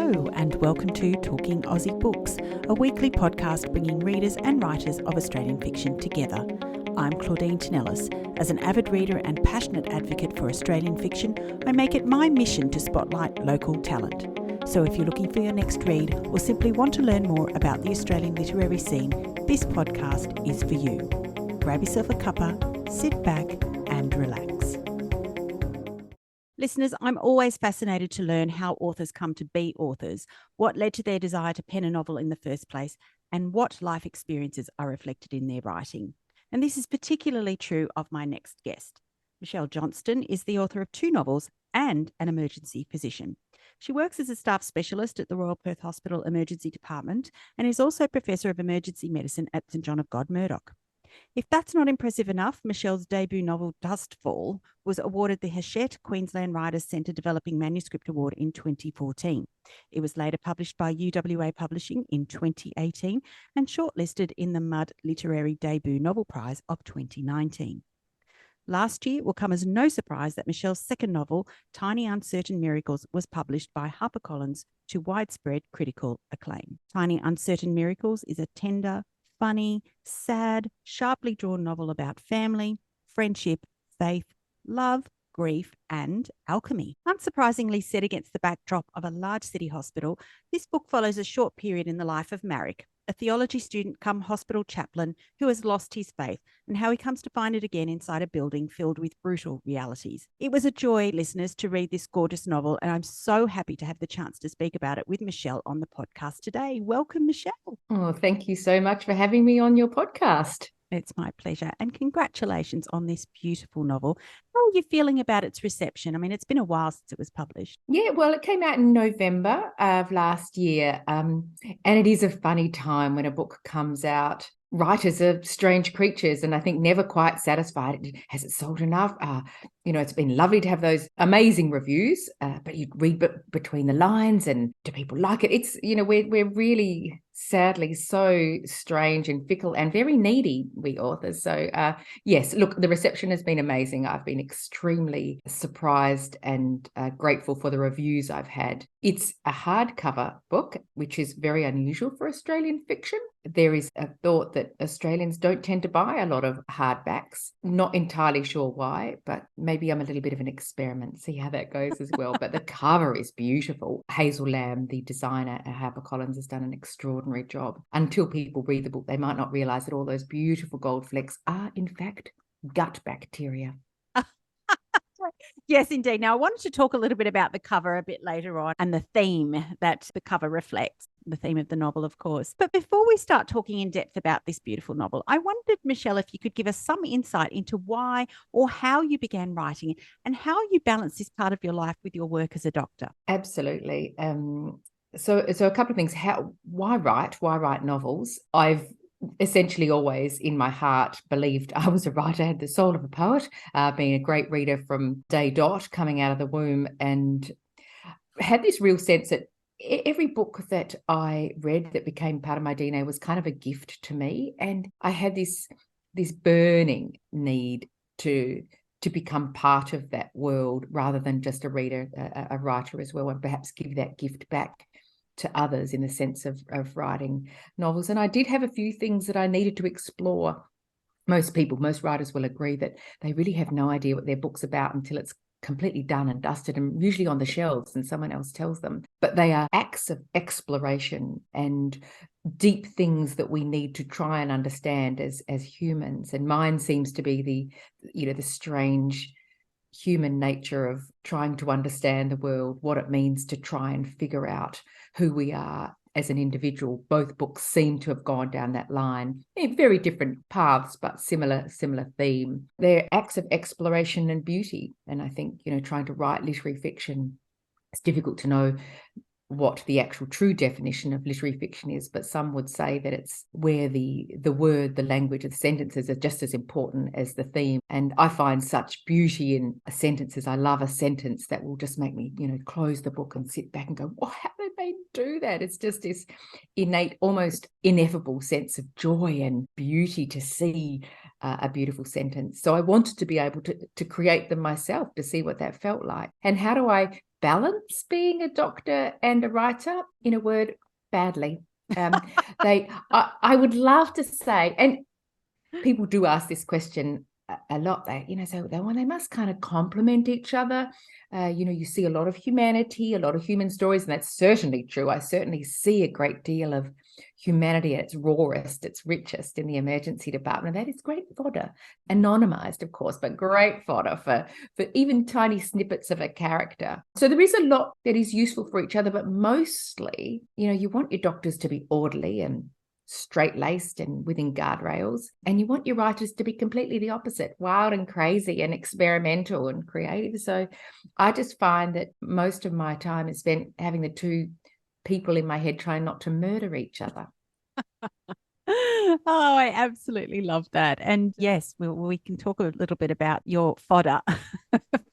Hello and welcome to Talking Aussie Books, a weekly podcast bringing readers and writers of Australian fiction together. I'm Claudine Tinellis. As an avid reader and passionate advocate for Australian fiction, I make it my mission to spotlight local talent. So if you're looking for your next read or simply want to learn more about the Australian literary scene, this podcast is for you. Grab yourself a cuppa, sit back and relax. Listeners, I'm always fascinated to learn how authors come to be authors, what led to their desire to pen a novel in the first place, and what life experiences are reflected in their writing. And this is particularly true of my next guest. Michelle Johnston is the author of 2 novels and an emergency physician. She works as a staff specialist at the Royal Perth Hospital Emergency Department and is also Professor of Emergency Medicine at St John of God, Murdoch. If that's not impressive enough, Michelle's debut novel, Dustfall, was awarded the Hachette Queensland Writers' Centre Developing Manuscript Award in 2014. It was later published by UWA Publishing in 2018 and shortlisted in the Mudd Literary Debut Novel Prize of 2019. Last year, it will come as no surprise that Michelle's second novel, Tiny Uncertain Miracles, was published by HarperCollins to widespread critical acclaim. Tiny Uncertain Miracles is a tender, funny, sad, sharply drawn novel about family, friendship, faith, love, grief, and alchemy. Unsurprisingly set against the backdrop of a large city hospital, this book follows a short period in the life of Marek, a theology student come hospital chaplain who has lost his faith, and how he comes to find it again inside a building filled with brutal realities. It was a joy, listeners, to read this gorgeous novel, and I'm so happy to have the chance to speak about it with Michelle on the podcast today. Welcome, Michelle. Oh, thank you so much for having me on your podcast. It's my pleasure, and congratulations on this beautiful novel. How are you feeling about its reception? I mean, it's been a while since it was published. Yeah, well, it came out in November of last year, and it is a funny time when a book comes out. Writers are strange creatures, and I think never quite satisfied. Has it sold enough? It's been lovely to have those amazing reviews, but you read between the lines, and do people like it? It's, we're really sadly so strange and fickle and very needy, we authors. So yes, look, the reception has been amazing. I've been extremely surprised and grateful for the reviews I've had. It's a hardcover book, which is very unusual for Australian fiction. There is a thought that Australians don't tend to buy a lot of hardbacks. Not entirely sure why, but maybe I'm a little bit of an experiment, see how that goes as well. But the cover is beautiful. Hazel Lamb, the designer at HarperCollins, has done an extraordinary job. Until people read the book, they might not realise that all those beautiful gold flecks are, in fact, gut bacteria. Yes, indeed. Now, I wanted to talk a little bit about the cover a bit later on and the theme that the cover reflects, the theme of the novel, of course. But before we start talking in depth about this beautiful novel, I wondered, Michelle, if you could give us some insight into why or how you began writing it and how you balance this part of your life with your work as a doctor. Absolutely. So a couple of things. Why write novels? I've essentially always in my heart believed I was a writer, had the soul of a poet, being a great reader from day dot, coming out of the womb, and had this real sense that every book that I read that became part of my DNA was kind of a gift to me. And I had this burning need to become part of that world rather than just a reader, a writer as well, and perhaps give that gift back to others in the sense of writing novels. And I did have a few things that I needed to explore. Most writers will agree that they really have no idea what their book's about until it's completely done and dusted and usually on the shelves and someone else tells them. But they are acts of exploration and deep things that we need to try and understand as humans. And mine seems to be the strange human nature of trying to understand the world, what it means to try and figure out who we are as an individual. Both books seem to have gone down that line in very different paths, but similar theme. They're acts of exploration and beauty. And I think, trying to write literary fiction, it's difficult to know what the actual true definition of literary fiction is, but some would say that it's where the word, the language, the sentences are just as important as the theme. And I find such beauty in sentences. I love a sentence that will just make me, close the book and sit back and go, "Wow, how did they do that?" It's just this innate, almost ineffable sense of joy and beauty to see a beautiful sentence. So I wanted to be able to create them myself, to see what that felt like. And how do I balance being a doctor and a writer? In a word, badly. I would love to say, and people do ask this question a lot. They must kind of complement each other. You see a lot of humanity, a lot of human stories, and that's certainly true. I certainly see a great deal of humanity at its rawest, its richest in the emergency department. And that is great fodder, anonymized, of course, but great fodder for even tiny snippets of a character. So there is a lot that is useful for each other, but mostly, you want your doctors to be orderly and straight-laced and within guardrails, and you want your writers to be completely the opposite, wild and crazy and experimental and creative. So I just find that most of my time is spent having the two people in my head trying not to murder each other. Oh, I absolutely love that. And yes, we can talk a little bit about your fodder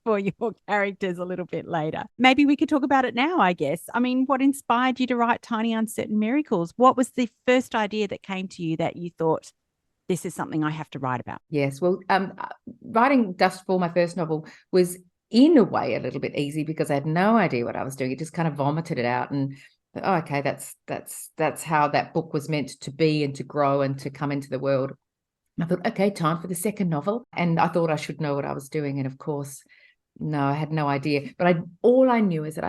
for your characters a little bit later. Maybe we could talk about it now, I guess. I mean, what inspired you to write Tiny Uncertain Miracles? What was the first idea that came to you that you thought, this is something I have to write about? Yes, well, writing Dustfall, my first novel, was in a way a little bit easy because I had no idea what I was doing. It just kind of vomited it out, and okay, that's how that book was meant to be and to grow and to come into the world. And I thought, okay, time for the second novel. And I thought I should know what I was doing. And of course, no, I had no idea. But all I knew is that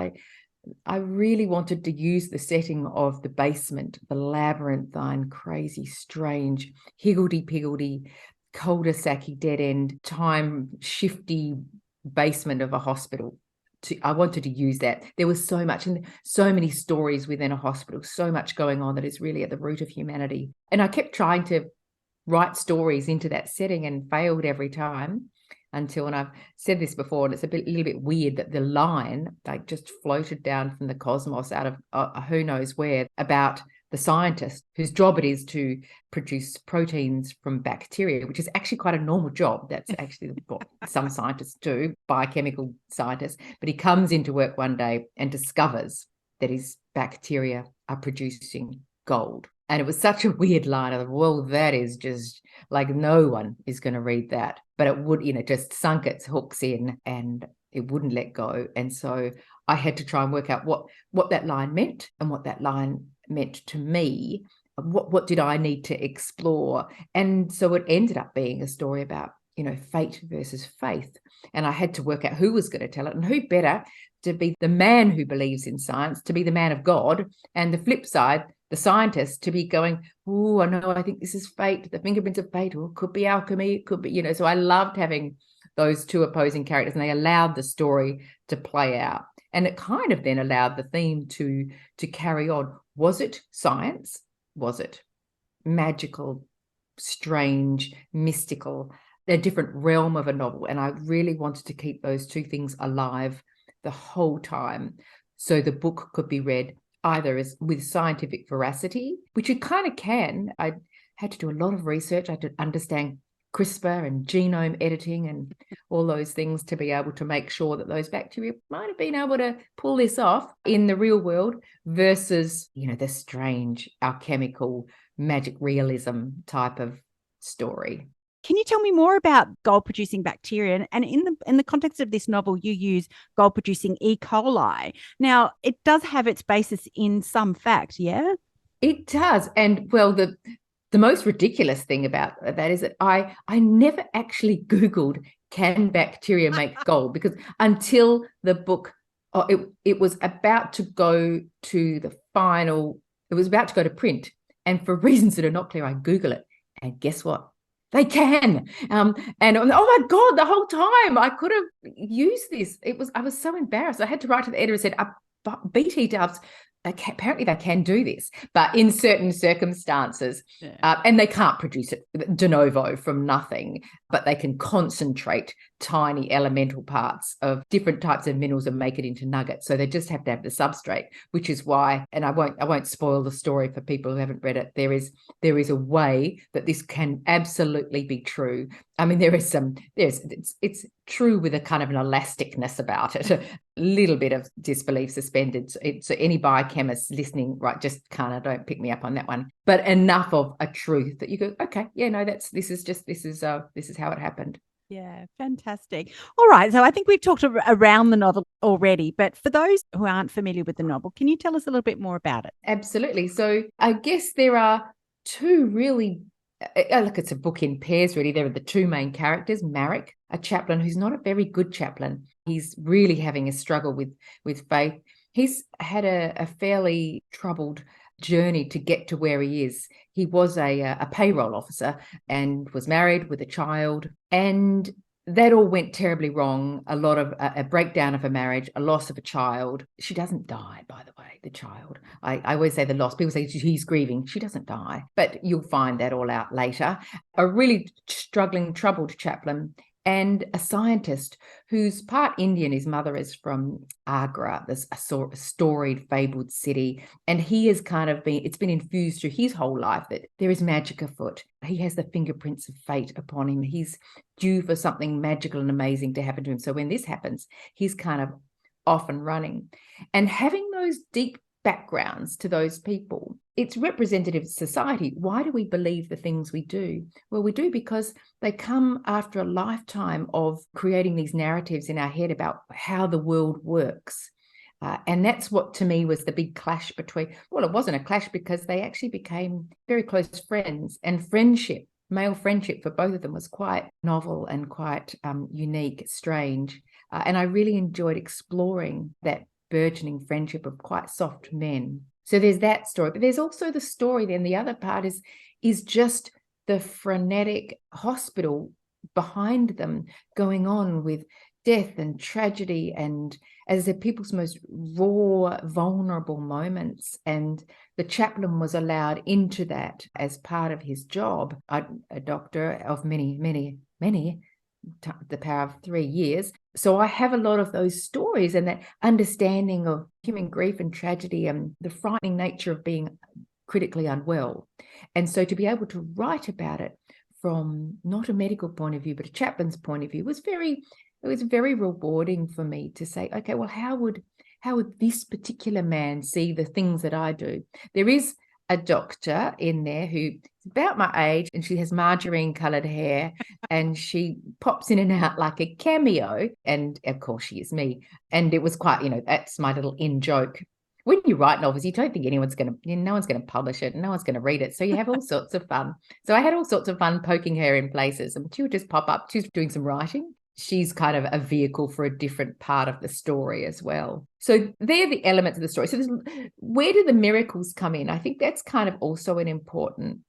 I really wanted to use the setting of the basement, the labyrinthine, crazy, strange, higgledy-piggledy, cul-de-sac-y, dead-end, time-shifty basement of a hospital. I wanted to use that. There was so much and so many stories within a hospital, so much going on that is really at the root of humanity. And I kept trying to write stories into that setting and failed every time until, and I've said this before, and it's little bit weird that the line like just floated down from the cosmos out of who knows where about the scientist whose job it is to produce proteins from bacteria, which is actually quite a normal job. That's actually what some scientists do, biochemical scientists. But he comes into work one day and discovers that his bacteria are producing gold. And it was such a weird line. I thought, well, that is just like, no one is going to read that. But it would, just sunk its hooks in and it wouldn't let go. And so I had to try and work out what that line meant and what that line meant to me. What did I need to explore? And so it ended up being a story about, fate versus faith. And I had to work out who was going to tell it, and who better to be the man who believes in science, to be the man of God, and the flip side, the scientist, to be going, oh, I know, I think this is fate, the fingerprints of fate, or it could be alchemy, it could be, so I loved having those two opposing characters, and they allowed the story to play out. And it kind of then allowed the theme to carry on. Was it science? Was it magical, strange, mystical, a different realm of a novel? And I really wanted to keep those two things alive the whole time, so the book could be read either as with scientific veracity, which it kind of can. I had to do a lot of research. I had to understand CRISPR and genome editing and all those things to be able to make sure that those bacteria might have been able to pull this off in the real world versus, the strange alchemical magic realism type of story. Can you tell me more about gold-producing bacteria? And in the context of this novel, you use gold-producing E. coli. Now, it does have its basis in some fact, yeah? It does. And, well, the most ridiculous thing about that is that I never actually Googled, can bacteria make gold? Because until the book, it was about to go to it was about to go to print. And for reasons that are not clear, I Google it. And guess what? They can. And oh my God, the whole time I could have used this. I was so embarrassed. I had to write to the editor and said, BT Dubs, apparently they can do this, but in certain circumstances, and they can't produce it de novo from nothing, but they can concentrate tiny elemental parts of different types of minerals and make it into nuggets. So they just have to have the substrate, which is why, and I won't spoil the story for people who haven't read it. There is a way that this can absolutely be true. I mean, it's true with a kind of an elasticness about it, a little bit of disbelief suspended. So any biochemists listening, right, just kind of don't pick me up on that one, but enough of a truth that you go, okay, yeah, no, this is how it happened. Yeah, fantastic. All right. So I think we've talked around the novel already, but for those who aren't familiar with the novel, can you tell us a little bit more about it? Absolutely. So I guess there are two really, look, it's a book in pairs, really. There are the two main characters, Marek, a chaplain who's not a very good chaplain. He's really having a struggle with faith. He's had a fairly troubled journey to get to where he is. He was a payroll officer and was married with a child, and that all went terribly wrong. A lot of a breakdown of a marriage, a loss of a child. She doesn't die, by the way, the child. I always say the loss. People say he's grieving. She doesn't die, but you'll find that all out later. A really struggling, troubled chaplain, and a scientist who's part Indian. His mother is from Agra, this a storied, fabled city. And he has kind of it's been infused through his whole life that there is magic afoot. He has the fingerprints of fate upon him. He's due for something magical and amazing to happen to him. So when this happens, he's kind of off and running. And having those deep backgrounds to those people, it's representative society. Why do we believe the things we do? Well, we do because they come after a lifetime of creating these narratives in our head about how the world works. And that's what, to me, was the big clash between, well, it wasn't a clash because they actually became very close friends, and friendship, male friendship for both of them was quite novel and quite unique, strange. And I really enjoyed exploring that burgeoning friendship of quite soft men. So there's that story, but there's also the story then. The other part is just the frenetic hospital behind them going on with death and tragedy and, as I said, people's most raw, vulnerable moments. And the chaplain was allowed into that as part of his job, a doctor of many, the power of 3 years. So I have a lot of those stories and that understanding of human grief and tragedy and the frightening nature of being critically unwell. And so to be able to write about it from not a medical point of view, but a chaplain's point of view was very rewarding for me to say, okay, well, how would this particular man see the things that I do? There is a doctor in there who's about my age, and she has margarine colored hair, and she pops in and out like a cameo. And of course she is me. And it was quite, that's my little in joke. When you write novels, you don't think no one's going to publish it, and no one's going to read it. So you have all sorts of fun. So I had all sorts of fun poking her in places, and she would just pop up. She's doing some writing. She's kind of a vehicle for a different part of the story as well. So they're the elements of the story. So where do the miracles come in? I think that's kind of also an important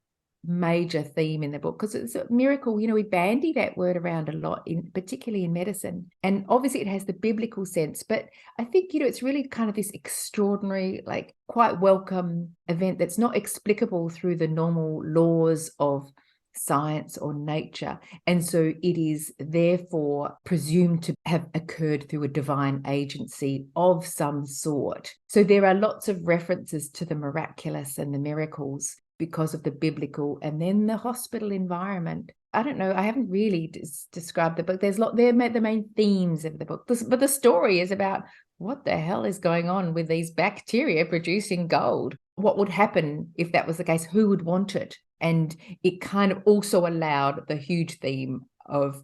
major theme in the book, because it's a miracle. We bandy that word around a lot, particularly in medicine. And obviously it has the biblical sense, but I think, it's really kind of this extraordinary, like quite welcome event that's not explicable through the normal laws of science or nature, and so it is therefore presumed to have occurred through a divine agency of some sort. So there are lots of references to the miraculous and the miracles because of the biblical, and then the hospital environment. I don't know, I haven't really described the book. They're the main themes of the book, but the story is about what the hell is going on with these bacteria producing gold. What would happen if that was the case? Who would want it? And it kind of also allowed the huge theme of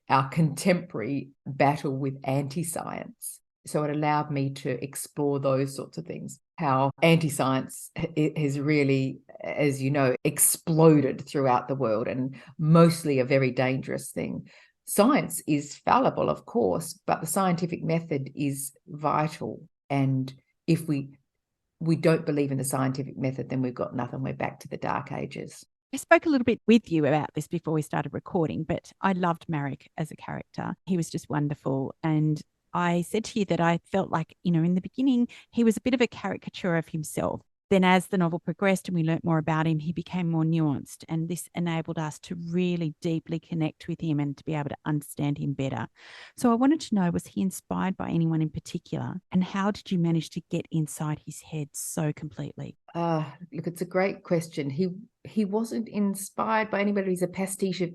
our contemporary battle with anti-science. So it allowed me to explore those sorts of things, how anti-science has really, as you know, exploded throughout the world, and mostly a very dangerous thing. Science is fallible, of course, but the scientific method is vital. And if we don't believe in the scientific method, then we've got nothing. We're back to the dark ages. I spoke a little bit with you about this before we started recording, but I loved Marek as a character. He was just wonderful. And I said to you that I felt like, in the beginning, he was a bit of a caricature of himself. Then as the novel progressed and we learnt more about him, he became more nuanced, and this enabled us to really deeply connect with him and to be able to understand him better. So I wanted to know, was he inspired by anyone in particular, and how did you manage to get inside his head so completely? Look, it's a great question. He wasn't inspired by anybody. He's a pastiche of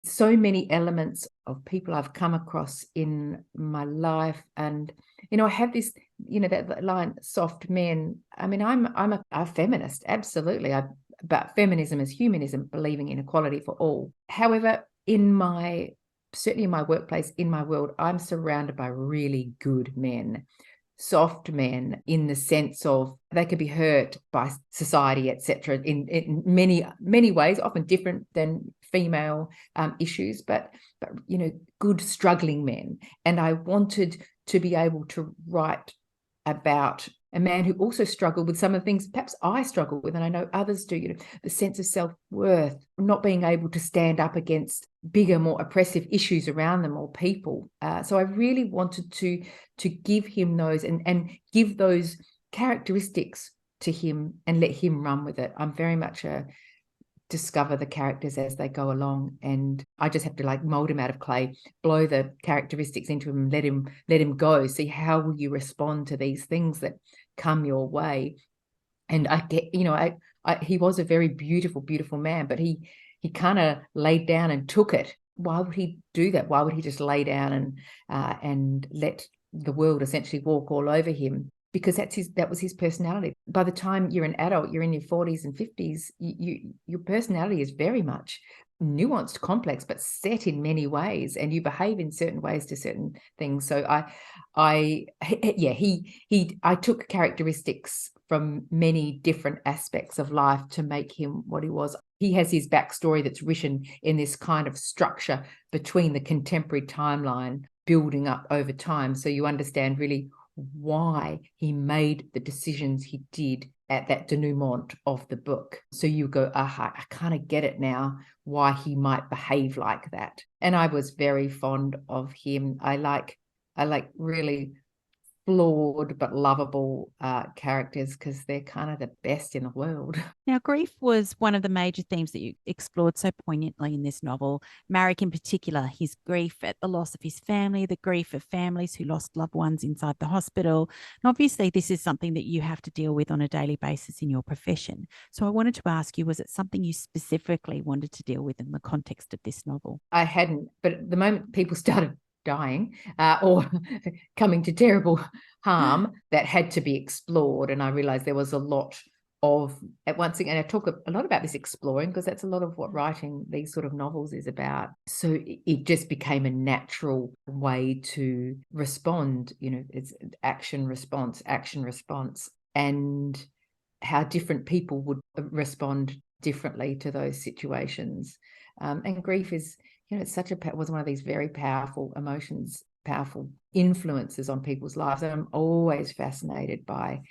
so many elements of people I've come across in my life. And, I have this, that line, soft men. I mean, I'm a feminist, absolutely. But feminism is humanism, believing in equality for all. However, in my certainly in my workplace, in my world, I'm surrounded by really good men, soft men, in the sense of they could be hurt by society, etc., in many ways, often different than female issues, but good struggling men. And I wanted to be able to write about a man who also struggled with some of the things perhaps I struggle with, and I know others do, the sense of self-worth, not being able to stand up against bigger, more oppressive issues around them or people. So I really wanted to give him those and give those characteristics to him and let him run with it. I'm very much a discover the characters as they go along, and I just have to mold him out of clay, blow the characteristics into him, let him go, see how will you respond to these things that come your way. And I get, he was a very beautiful man, but he kind of laid down and took it. Why would he do that? Why would he just lay down and let the world essentially walk all over him? Because that was his personality. By the time you're an adult, you're in your 40s and 50s, your personality is very much nuanced, complex, but set in many ways, and you behave in certain ways to certain things. So I took characteristics from many different aspects of life to make him what he was. He has his backstory that's written in this kind of structure between the contemporary timeline building up over time, so you understand really why he made the decisions he did at that denouement of the book. So you go, aha, I kind of get it now, why he might behave like that. And I was very fond of him. I like really flawed but lovable characters, because they're kind of the best in the world. Now, grief was one of the major themes that you explored so poignantly in this novel. Marek in particular, his grief at the loss of his family, the grief of families who lost loved ones inside the hospital. And obviously, this is something that you have to deal with on a daily basis in your profession. So I wanted to ask you, was it something you specifically wanted to deal with in the context of this novel? I hadn't, but at the moment people started dying or coming to terrible harm, that had to be explored. And I realized there was a lot of, at once again, I talk a lot about this exploring, because that's a lot of what writing these sort of novels is about. So it just became a natural way to respond. It's action response, and how different people would respond differently to those situations. And grief is, it's was one of these very powerful emotions, powerful influences on people's lives. And I'm always fascinated by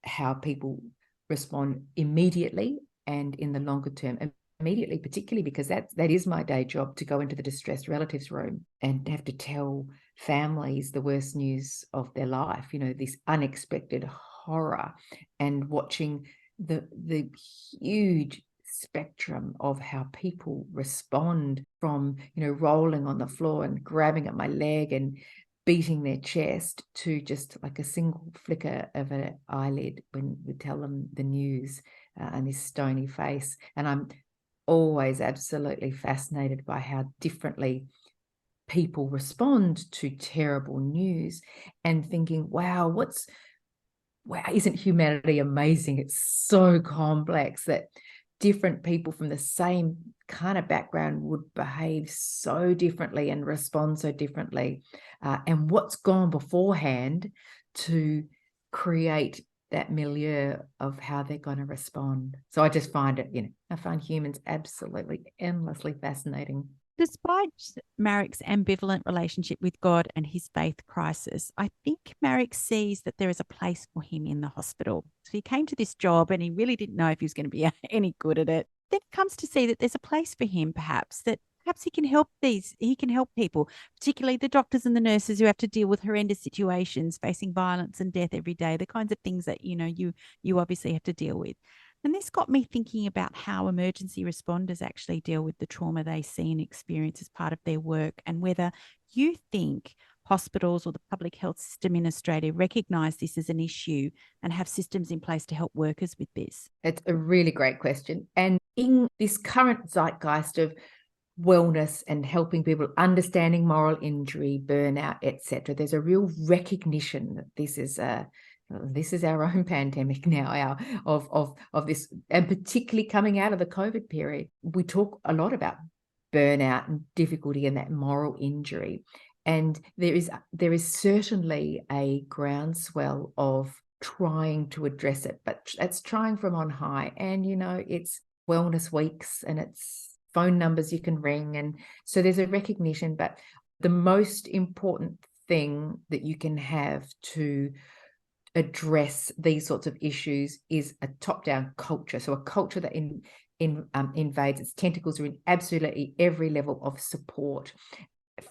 how people respond immediately and in the longer term. Immediately, particularly because that is my day job, to go into the distressed relatives room and have to tell families the worst news of their life, this unexpected horror, and watching the huge spectrum of how people respond, from rolling on the floor and grabbing at my leg and beating their chest, to just like a single flicker of an eyelid when we tell them the news, and this stony face. And I'm always absolutely fascinated by how differently people respond to terrible news, and thinking, wow, isn't humanity amazing? It's so complex that different people from the same kind of background would behave so differently and respond so differently, and what's gone beforehand to create that milieu of how they're going to respond. So I just find it, I find humans absolutely endlessly fascinating. Despite Marek's ambivalent relationship with God and his faith crisis, I think Marek sees that there is a place for him in the hospital. So he came to this job and he really didn't know if he was going to be any good at it. Then he comes to see that there's a place for him, perhaps he can help people, particularly the doctors and the nurses who have to deal with horrendous situations, facing violence and death every day, the kinds of things that, you obviously have to deal with. And this got me thinking about how emergency responders actually deal with the trauma they see and experience as part of their work, and whether you think hospitals or the public health system in Australia recognise this as an issue and have systems in place to help workers with this. It's a really great question. And in this current zeitgeist of wellness and helping people, understanding moral injury, burnout, etc., there's a real recognition that this is our own pandemic now, of this, and particularly coming out of the COVID period. We talk a lot about burnout and difficulty and that moral injury. And there is certainly a groundswell of trying to address it, but it's trying from on high. And, it's wellness weeks and it's phone numbers you can ring. And so there's a recognition, but the most important thing that you can have to address these sorts of issues is a top-down culture. So a culture that invades, its tentacles are in absolutely every level of support,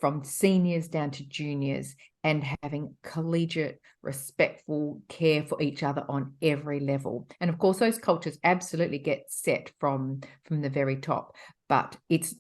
from seniors down to juniors, and having collegiate, respectful care for each other on every level. And of course, those cultures absolutely get set from the very top. But it's,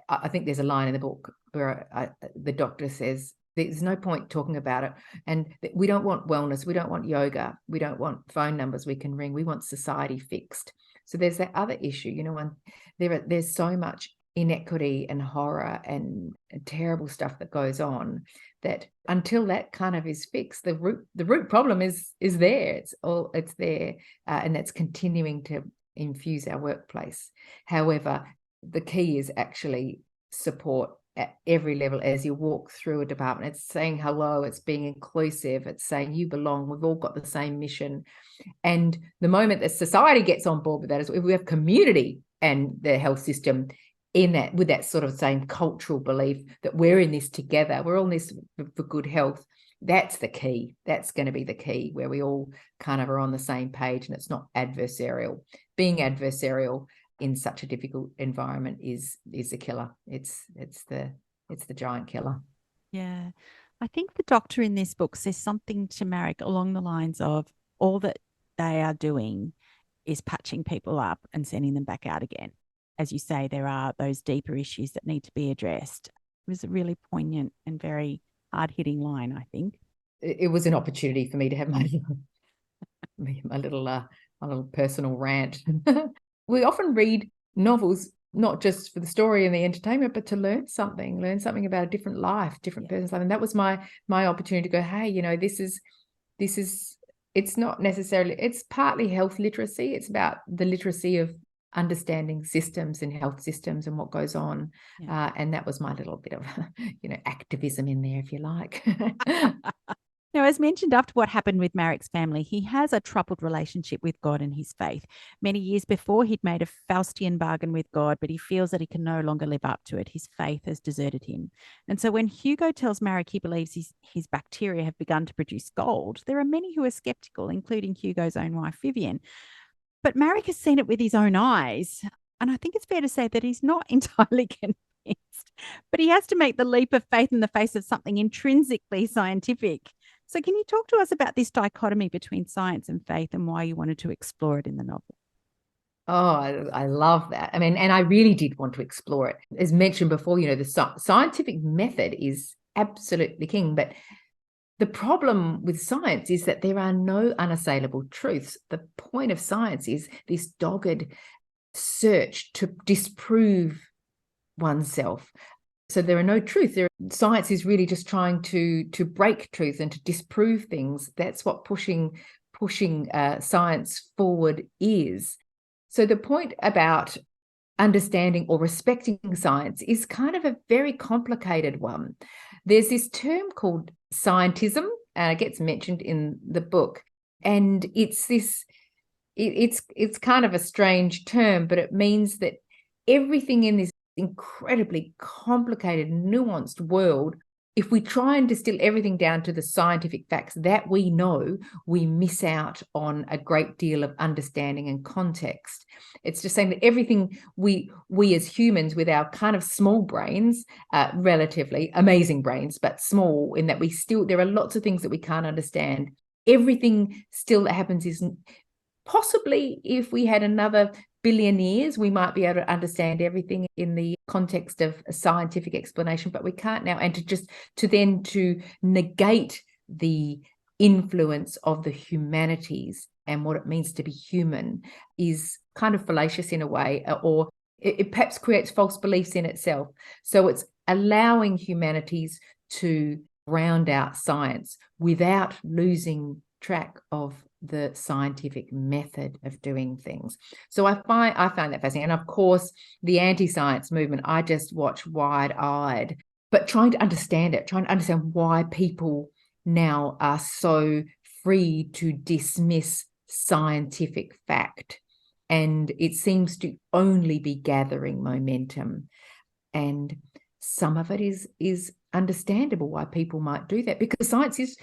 I think there's a line in the book where the doctor says, there's no point talking about it. And we don't want wellness. We don't want yoga. We don't want phone numbers we can ring. We want society fixed. So there's that other issue, and there's so much inequity and horror and terrible stuff that goes on, that until that kind of is fixed, the root problem is there. It's there, and that's continuing to infuse our workplace. However, the key is actually support at every level as you walk through a department. It's saying hello, it's being inclusive, it's saying you belong, we've all got the same mission. And the moment that society gets on board with that, is if we have community and the health system in that, with that sort of same cultural belief that we're in this together, we're all in this for good health, that's the key. That's going to be the key, where we all kind of are on the same page and it's not adversarial. Being adversarial in such a difficult environment is a killer. It's the giant killer. Yeah. I think the doctor in this book says something to Marek along the lines of, all that they are doing is patching people up and sending them back out again. As you say, there are those deeper issues that need to be addressed. It was a really poignant and very hard-hitting line, I think. It was an opportunity for me to have my little personal rant. We often read novels not just for the story and the entertainment, but to learn something about a different life, different person's life. And that was my opportunity to go, hey, this is it's not necessarily, it's partly health literacy. It's about the literacy of understanding systems and health systems and what goes on. Yeah. And that was my little bit of, activism in there, if you like. Now, as mentioned, after what happened with Marek's family, he has a troubled relationship with God and his faith. Many years before, he'd made a Faustian bargain with God, but he feels that he can no longer live up to it. His faith has deserted him. And so when Hugo tells Marek he believes his bacteria have begun to produce gold, there are many who are skeptical, including Hugo's own wife, Vivian. But Marek has seen it with his own eyes. And I think it's fair to say that he's not entirely convinced. But he has to make the leap of faith in the face of something intrinsically scientific. So can you talk to us about this dichotomy between science and faith and why you wanted to explore it in the novel? Oh, I love that. I mean, and I really did want to explore it. As mentioned before, the scientific method is absolutely king. But the problem with science is that there are no unassailable truths. The point of science is this dogged search to disprove oneself. So there are no truths. Science is really just trying to break truth and to disprove things. That's what pushing science forward is. So the point about understanding or respecting science is kind of a very complicated one. There's this term called scientism, and it gets mentioned in the book, and it's kind of a strange term, but it means that everything in this incredibly complicated, nuanced world, if we try and distill everything down to the scientific facts that we know, we miss out on a great deal of understanding and context. It's just saying that everything we as humans, with our kind of small brains, relatively amazing brains, but small in that there are lots of things that we can't understand. Everything still that happens is possibly, if we had another billion years, we might be able to understand everything in the context of a scientific explanation, but we can't now. And to negate the influence of the humanities and what it means to be human is kind of fallacious in a way, or it perhaps creates false beliefs in itself. So it's allowing humanities to round out science without losing track of the scientific method of doing things. So I find that fascinating. And of course, the anti-science movement, I just watch wide-eyed, but trying to understand why people now are so free to dismiss scientific fact. And it seems to only be gathering momentum. And some of it is understandable why people might do that, because science is,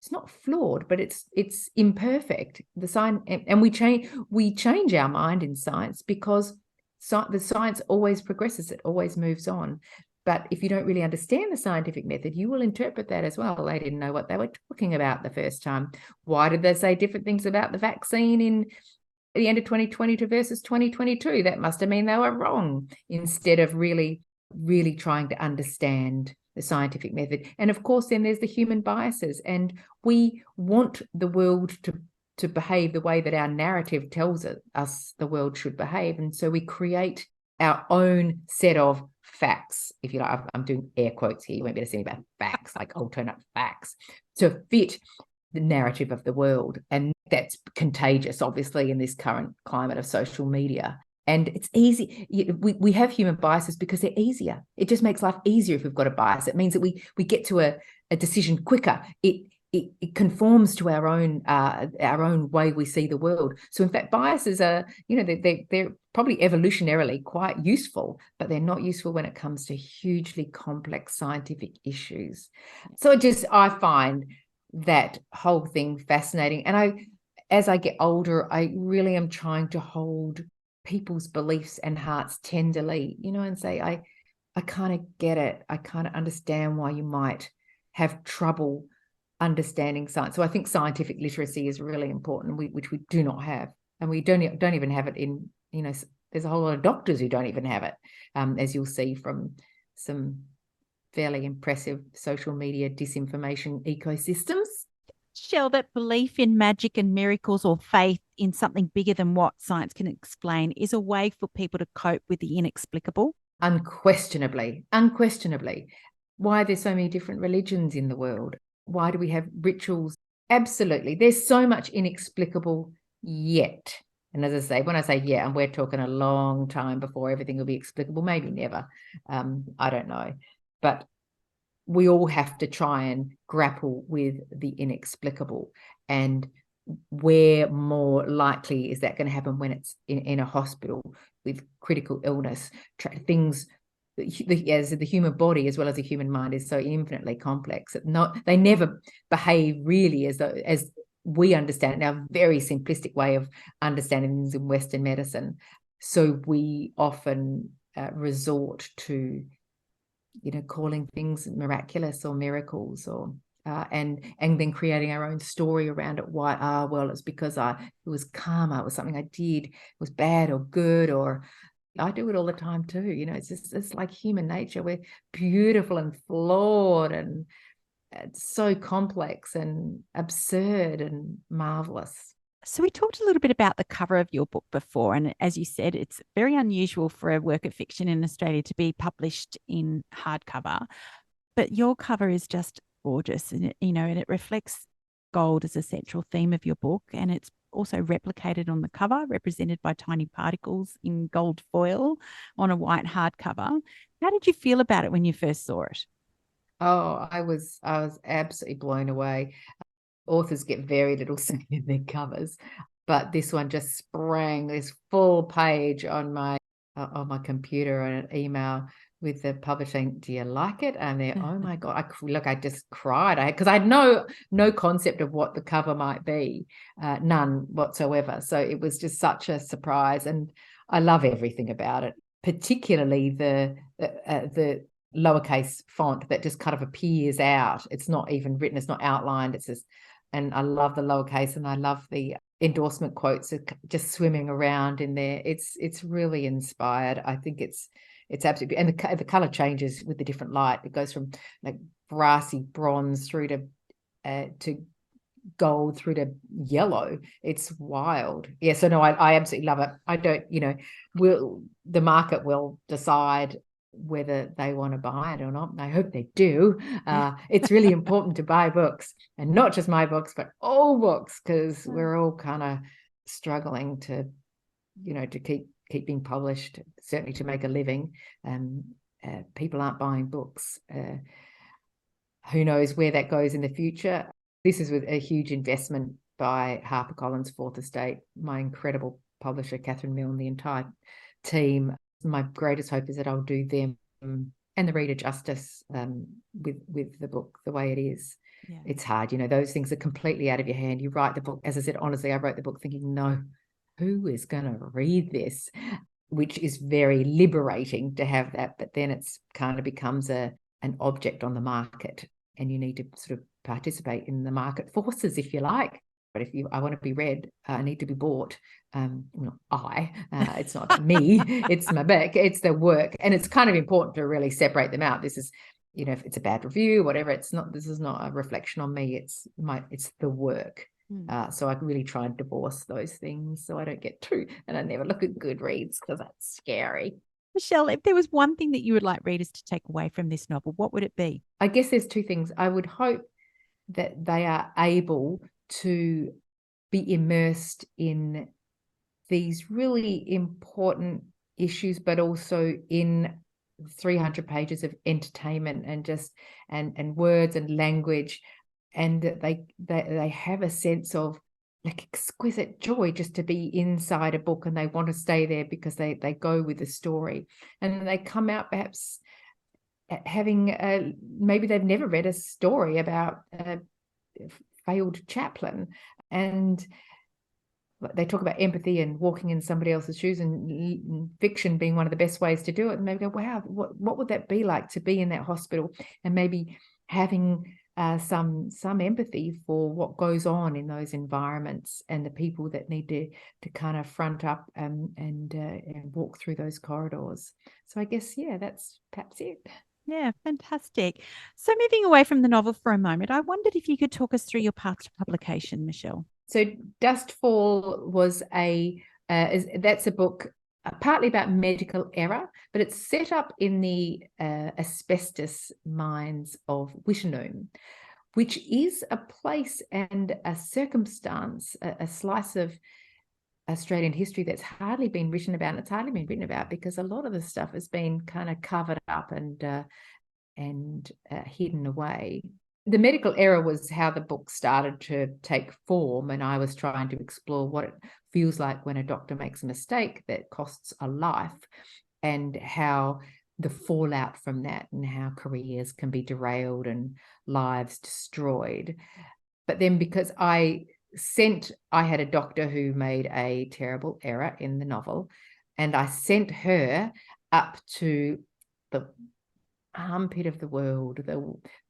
it's not flawed, but it's imperfect. The science, and we change our mind in science because the science always progresses, it always moves on. But if you don't really understand the scientific method, you will interpret that as, well, they didn't know what they were talking about the first time. Why did they say different things about the vaccine in the end of 2022 versus 2022? That must have mean they were wrong, instead of really trying to understand the scientific method. And of course, then there's the human biases, and we want the world to behave the way that our narrative tells us the world should behave. And so we create our own set of facts, if you like. I'm doing air quotes here, you won't be able to see about facts, like alternate facts, to fit the narrative of the world. And that's contagious, obviously, in this current climate of social media. And it's easy. We have human biases because they're easier. It just makes life easier if we've got a bias. It means that we get to a decision quicker. It conforms to our own way we see the world. So in fact, biases are, they're probably evolutionarily quite useful, but they're not useful when it comes to hugely complex scientific issues. So I find that whole thing fascinating. And as I get older, I really am trying to hold people's beliefs and hearts tenderly, and say, I kind of get it. I kind of understand why you might have trouble understanding science. So I think scientific literacy is really important, which we do not have. And we don't even have it in, there's a whole lot of doctors who don't even have it, as you'll see from some fairly impressive social media disinformation ecosystems. Shell, that belief in magic and miracles, or faith in something bigger than what science can explain, is a way for people to cope with the inexplicable? Unquestionably. Why are there so many different religions in the world? Why do we have rituals? Absolutely. There's so much inexplicable yet. And as I say, when I say yeah, and we're talking a long time before everything will be explicable, maybe never. I don't know. But we all have to try and grapple with the inexplicable. And where more likely is that going to happen when it's in a hospital with critical illness? Things, as the human body as well as the human mind is so infinitely complex. They never behave really as we understand it, our very simplistic way of understanding things in Western medicine. So we often resort to calling things miraculous or miracles, or and then creating our own story around it. Why? Well, it's because it was karma, it was something I did, it was bad or good, or I do it all the time too. It's like human nature. We're beautiful and flawed, and it's so complex and absurd and marvelous. So we talked a little bit about the cover of your book before, and as you said, it's very unusual for a work of fiction in Australia to be published in hardcover, but your cover is just gorgeous, and it reflects gold as a central theme of your book, and it's also replicated on the cover, represented by tiny particles in gold foil on a white hardcover. How did you feel about it when you first saw it? Oh, I was absolutely blown away. Authors get very little say in their covers, but this one just sprang this full page on my computer and an email with the publishing. Do you like it? And they're, oh my God, I just cried because I had no concept of what the cover might be, none whatsoever. So it was just such a surprise, and I love everything about it, particularly the lowercase font that just kind of appears out. It's not even written, it's not outlined, it's just. And I love the lowercase, and I love the endorsement quotes just swimming around in there. It's really inspired. I think it's absolutely, and the color changes with the different light. It goes from like brassy bronze through to gold through to yellow. It's wild. Yeah. So no, I absolutely love it. I don't. The market will decide whether they want to buy it or not. I hope they do. It's really important to buy books, and not just my books, but all books, because we're all kind of struggling to, to keep being published, certainly to make a living. People aren't buying books. Who knows where that goes in the future? This is with a huge investment by HarperCollins, Fourth Estate, my incredible publisher, Catherine Milne, the entire team. My greatest hope is that I'll do them and the reader justice with the book the way it is. Yeah. It's hard, those things are completely out of your hand. You write the book, as I said, honestly, I wrote the book thinking, no, who is going to read this? Which is very liberating to have that, but then it's kind of becomes an object on the market, and you need to sort of participate in the market forces, if you like. But I want to be read, I need to be bought. It's not me, it's my book, it's the work. And it's kind of important to really separate them out. This is, if it's a bad review, whatever, this is not a reflection on me, it's the work. So I really try and divorce those things so I don't get too, and I never look at Goodreads because that's scary. Michelle, if there was one thing that you would like readers to take away from this novel, what would it be? I guess there's two things. I would hope that they are able to be immersed in these really important issues, but also in 300 pages of entertainment and just and words and language, and that they have a sense of like exquisite joy just to be inside a book, and they want to stay there because they go with the story, and they come out perhaps having maybe they've never read a story about a failed chaplain, and they talk about empathy and walking in somebody else's shoes, and fiction being one of the best ways to do it. And maybe go, wow, what would that be like to be in that hospital, and maybe having some empathy for what goes on in those environments and the people that need to kind of front up and walk through those corridors. So I guess, yeah, that's perhaps it. Yeah, fantastic. So moving away from the novel for a moment, I wondered if you could talk us through your path to publication, Michelle. So Dustfall was that's a book partly about medical error, but it's set up in the asbestos mines of Wittenoom, which is a place and a circumstance, a slice of Australian history that's hardly been written about. And it's hardly been written about because a lot of the stuff has been kind of covered up and hidden away. The medical error was how the book started to take form, and I was trying to explore what it feels like when a doctor makes a mistake that costs a life, and how the fallout from that, and how careers can be derailed and lives destroyed. But then because I had a doctor who made a terrible error in the novel, and I sent her up to the armpit of the world,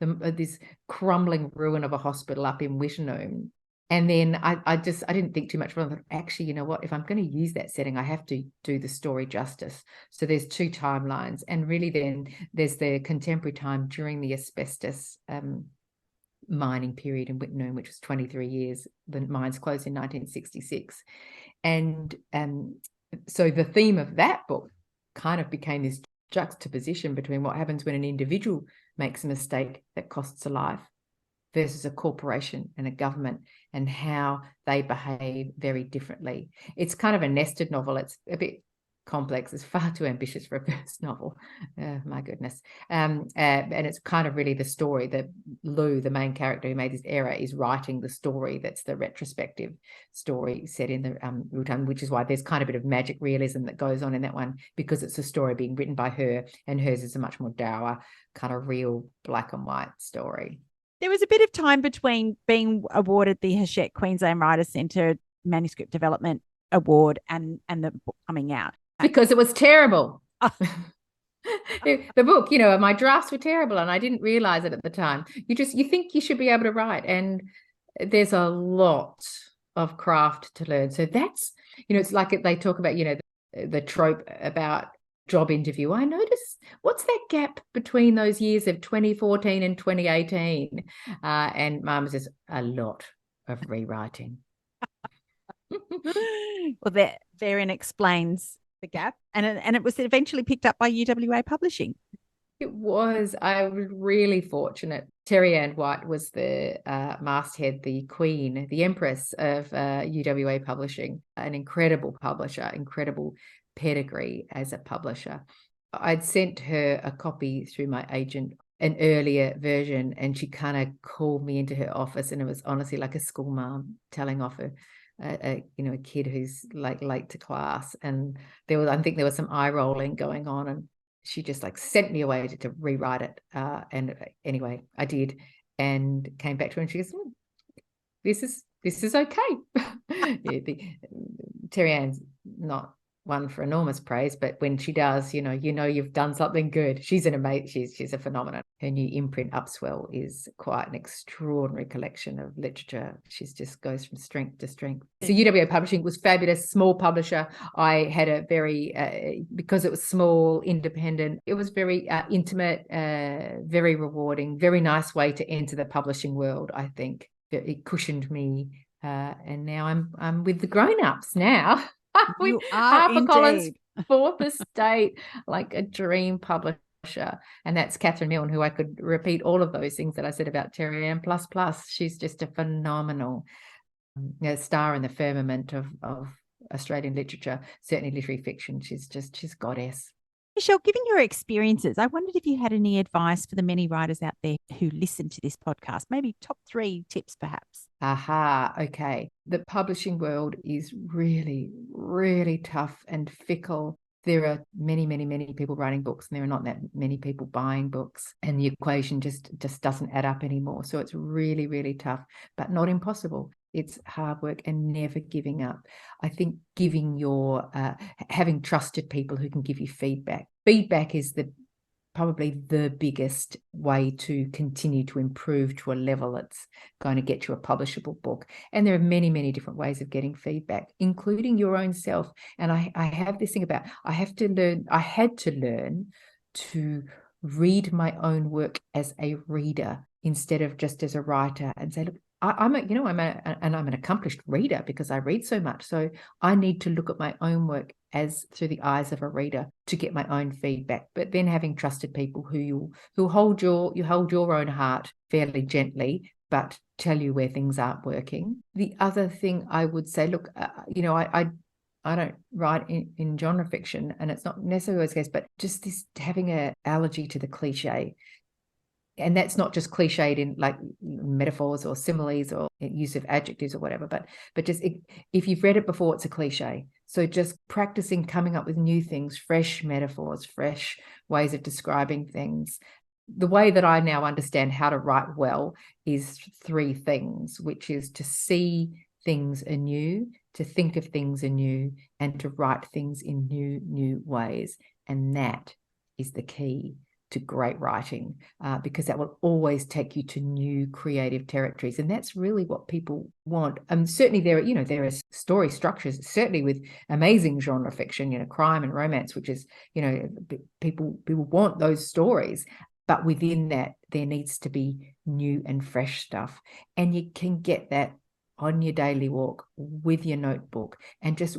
this crumbling ruin of a hospital up in Wittenoom. And then I didn't think too much about it. I thought, actually, you know what, if I'm going to use that setting, I have to do the story justice. So there's two timelines, and really then there's the contemporary time during the asbestos mining period in Wittenoom, which was 23 years. The mines closed in 1966. And so the theme of that book kind of became this juxtaposition between what happens when an individual makes a mistake that costs a life versus a corporation and a government, and how they behave very differently. It's kind of a nested novel. It's a bit complex. It's far too ambitious for a first novel. My goodness. And it's kind of really the story that Lou, the main character who made this error, is writing the story that's the retrospective story set in the real time, which is why there's kind of a bit of magic realism that goes on in that one, because it's a story being written by her, and hers is a much more dour, kind of real black and white story. There was a bit of time between being awarded the Hachette Queensland Writers' Centre Manuscript Development Award and the book coming out. Because it was terrible. The book, my drafts were terrible, and I didn't realize it at the time. You think you should be able to write, and there's a lot of craft to learn. So that's, it's like they talk about, the trope about job interview. I noticed, what's that gap between those years of 2014 and 2018? And Mum says, a lot of rewriting. Well, therein explains The Gap, and it was eventually picked up by UWA Publishing. It was. I was really fortunate. Terry Ann White was the masthead, the queen, the empress of UWA Publishing, an incredible publisher, incredible pedigree as a publisher. I'd sent her a copy through my agent, an earlier version, and she kind of called me into her office, and it was honestly like a school mom telling off a kid who's like late to class. And I think there was some eye rolling going on, and she just like sent me away to rewrite it. And anyway, I did, and came back to her, and she goes, this is okay. Terry Ann's not one for enormous praise, but when she does, you've done something good. She's she's a phenomenon. Her new imprint, Upswell, is quite an extraordinary collection of literature. She's just goes from strength to strength. So UWA Publishing was fabulous, small publisher. I had a very, because it was small, independent, it was very intimate, very rewarding, very nice way to enter the publishing world, I think. It cushioned me, and now I'm with the grown-ups now. You are HarperCollins, fourth estate, like a dream publisher. And that's Catherine Milne, who I could repeat all of those things that I said about Terry Ann plus. She's just a phenomenal star in the firmament of Australian literature, certainly literary fiction. She's goddess. Michelle, given your experiences, I wondered if you had any advice for the many writers out there who listen to this podcast, maybe top 3 tips perhaps. Okay. The publishing world is really, really tough and fickle. There are many, many, many people writing books, and there are not that many people buying books, and the equation just doesn't add up anymore. So it's really, really tough, but not impossible. It's hard work and never giving up. I think having trusted people who can give you feedback. Feedback is probably the biggest way to continue to improve to a level that's going to get you a publishable book. And there are many, many different ways of getting feedback, including your own self. And I have this thing about, I had to learn to read my own work as a reader instead of just as a writer, and say, look, I'm an accomplished reader because I read so much. So I need to look at my own work as through the eyes of a reader to get my own feedback. But then having trusted people who hold your own heart fairly gently, but tell you where things aren't working. The other thing I would say, look, I don't write in genre fiction, and it's not necessarily always the case, but just this having an allergy to the cliche. And that's not just cliched in like metaphors or similes or use of adjectives or whatever, but just if you've read it before, it's a cliche. So just practicing coming up with new things, fresh metaphors, fresh ways of describing things. The way that I now understand how to write well is 3 things, which is to see things anew, to think of things anew, and to write things in new ways. And that is the key to great writing, because that will always take you to new creative territories, and that's really what people want. Certainly there are story structures, certainly with amazing genre fiction, crime and romance, which is people want those stories, but within that there needs to be new and fresh stuff, and you can get that on your daily walk with your notebook, and just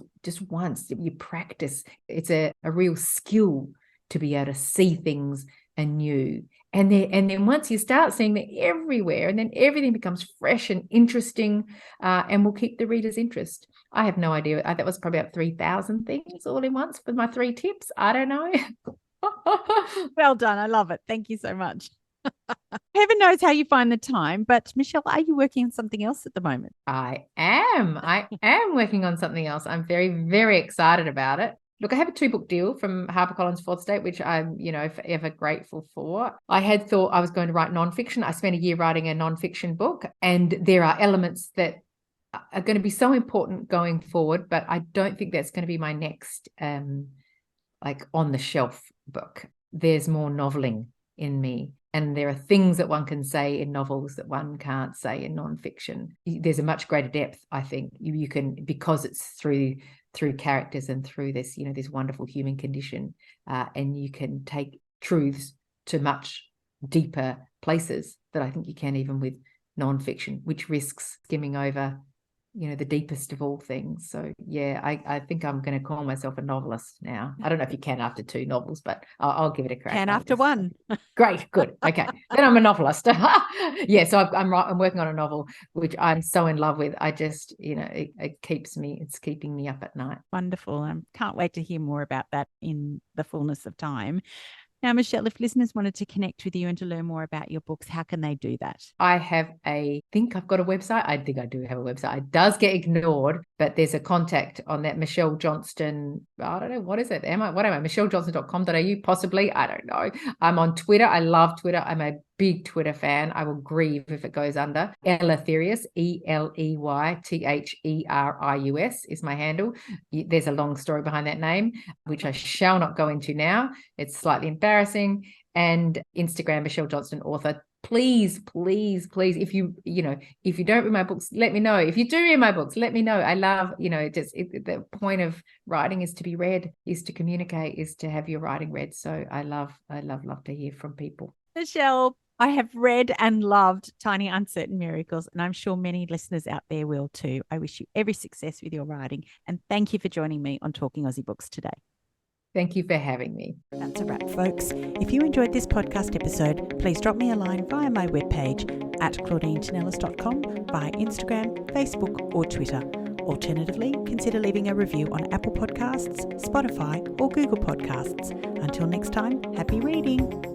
once you practice. It's a real skill to be able to see things anew, and then once you start seeing them everywhere, and then everything becomes fresh and interesting, and will keep the reader's interest. I have no idea. That was probably about 3,000 things all in once with my 3 tips. I don't know. Well done. I love it. Thank you so much. Heaven knows how you find the time, but Michelle, are you working on something else at the moment? I am working on something else. I'm very, very excited about it. Look, I have a 2-book deal from HarperCollins Fourth Estate, which I'm, forever grateful for. I had thought I was going to write nonfiction. I spent a year writing a nonfiction book, and there are elements that are going to be so important going forward, but I don't think that's going to be my next, like on the shelf book. There's more noveling in me. And there are things that one can say in novels that one can't say in nonfiction. There's a much greater depth, I think. You can, because it's through characters and through this, this wonderful human condition, and you can take truths to much deeper places that I think you can even with nonfiction, which risks skimming over the deepest of all things. So yeah, I think I'm going to call myself a novelist now. I don't know if you can after 2 novels, but I'll give it a crack. Can after 1. Great, good. Okay, then I'm a novelist. Yeah, so I'm working on a novel which I'm so in love with. I just, it's keeping me up at night. Wonderful. I can't wait to hear more about that in the fullness of time. Now, Michelle, if listeners wanted to connect with you and to learn more about your books, how can they do that? I think I've got a website. I think I do have a website. It does get ignored, but there's a contact on that. Michelle Johnston. I don't know. What is it? What am I? MichelleJohnston.com.au, possibly. I don't know. I'm on Twitter. I love Twitter. I'm a big Twitter fan. I will grieve if it goes under. Eleytherius, Eleytherius is my handle. There's a long story behind that name, which I shall not go into now. It's slightly embarrassing. And Instagram, Michelle Johnston author. Please, if you don't read my books, let me know. If you do read my books, let me know. I love, the point of writing is to be read, is to communicate, is to have your writing read. So I love to hear from people. Michelle, I have read and loved Tiny Uncertain Miracles, and I'm sure many listeners out there will too. I wish you every success with your writing, and thank you for joining me on Talking Aussie Books today. Thank you for having me. That's a wrap, folks. If you enjoyed this podcast episode, please drop me a line via my webpage at claudinetinellis.com, via Instagram, Facebook or Twitter. Alternatively, consider leaving a review on Apple Podcasts, Spotify or Google Podcasts. Until next time, happy reading.